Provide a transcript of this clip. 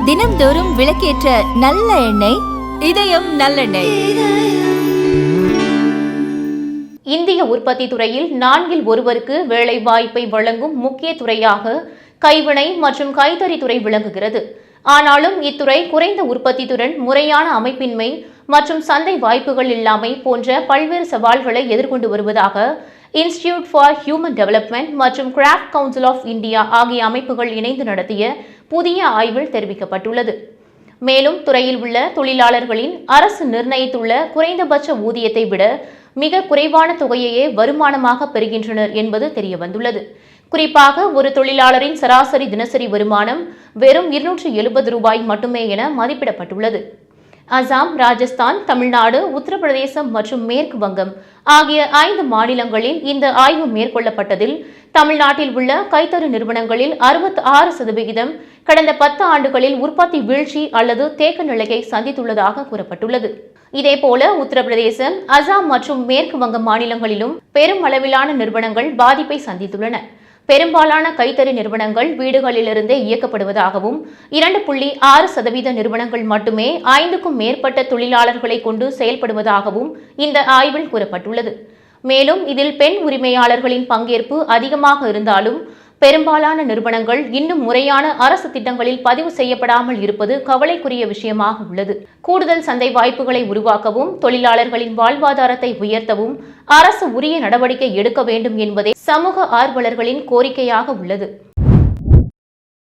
தினம்தோறும் விளக்கேற்ற நல்ல எண்ணெய் இதயம் நல்லெண்ணெய். இந்திய உற்பத்தி துறையில் 4 ஒருவருக்கு வேலை வாய்ப்பை வழங்கும் முக்கிய துறையாக கைவினை மற்றும் கைத்தறித்துறை விளங்குகிறது. ஆனாலும் இத்துறை குறைந்த உற்பத்தி திறன், முறையான அமைப்பின்மை மற்றும் சந்தை வாய்ப்புகள் இல்லாமை போன்ற பல்வேறு சவால்களை எதிர்கொண்டு வருவதாக இன்ஸ்டிடியூட் ஃபார் ஹியூமன் டெவலப்மெண்ட் மற்றும் கிராஃப்ட் கவுன்சில் ஆஃப் இந்தியா ஆகிய அமைப்புகள் இணைந்து நடத்திய புதிய ஆய்வில் தெரிவிக்கப்பட்டுள்ளது. மேலும் துறையில் உள்ள தொழிலாளர்களின் அரசு நிர்ணயித்துள்ள குறைந்தபட்ச ஊதியத்தை விட மிக குறைவான தொகையையே வருமானமாக பெறுகின்றனர் என்பது தெரியவந்துள்ளது. குறிப்பாக ஒரு தொழிலாளரின் சராசரி தினசரி வருமானம் வெறும் 270 ரூபாய் மட்டுமே என மதிப்பிடப்பட்டுள்ளது. அசாம், ராஜஸ்தான், தமிழ்நாடு, உத்தரப்பிரதேசம் மற்றும் மேற்கு வங்கம் ஆகிய 5 மாநிலங்களில் இந்த ஆய்வு மேற்கொள்ளப்பட்டதில் தமிழ்நாட்டில் உள்ள கைத்தறி நிறுவனங்களில் 66% கடந்த 10 ஆண்டுகளில் உற்பத்தி வீழ்ச்சி அல்லது தேக்க நிலையை சந்தித்துள்ளதாக கூறப்பட்டுள்ளது. இதேபோல உத்தரப்பிரதேசம், அசாம் மற்றும் மேற்கு வங்க மாநிலங்களிலும் பெரும் அளவிலான நிறுவனங்கள் பாதிப்பை சந்தித்துள்ளன. பெரும்பாலான கைத்தறி நிறுவனங்கள் வீடுகளிலிருந்தே இயக்கப்படுவதாகவும் 2.6% நிறுவனங்கள் மட்டுமே 5க்கும் மேற்பட்ட தொழிலாளர்களை கொண்டு செயல்படுவதாகவும் இந்த ஆய்வில் கூறப்பட்டுள்ளது. மேலும் இதில் பெண் உரிமையாளர்களின் பங்கேற்பு அதிகமாக இருந்தாலும் பெரும்பாலான நிறுவனங்கள் இன்னும் முறையான அரசு திட்டங்களில் பதிவு செய்யப்படாமல் இருப்பது கவலைக்குரிய விஷயமாக உள்ளது. கூடுதல் சந்தை வாய்ப்புகளை உருவாக்கவும் தொழிலாளர்களின் வாழ்வாதாரத்தை உயர்த்தவும் அரசு உரிய நடவடிக்கை எடுக்க வேண்டும் என்பதே சமூக ஆர்வலர்களின் கோரிக்கையாக உள்ளது.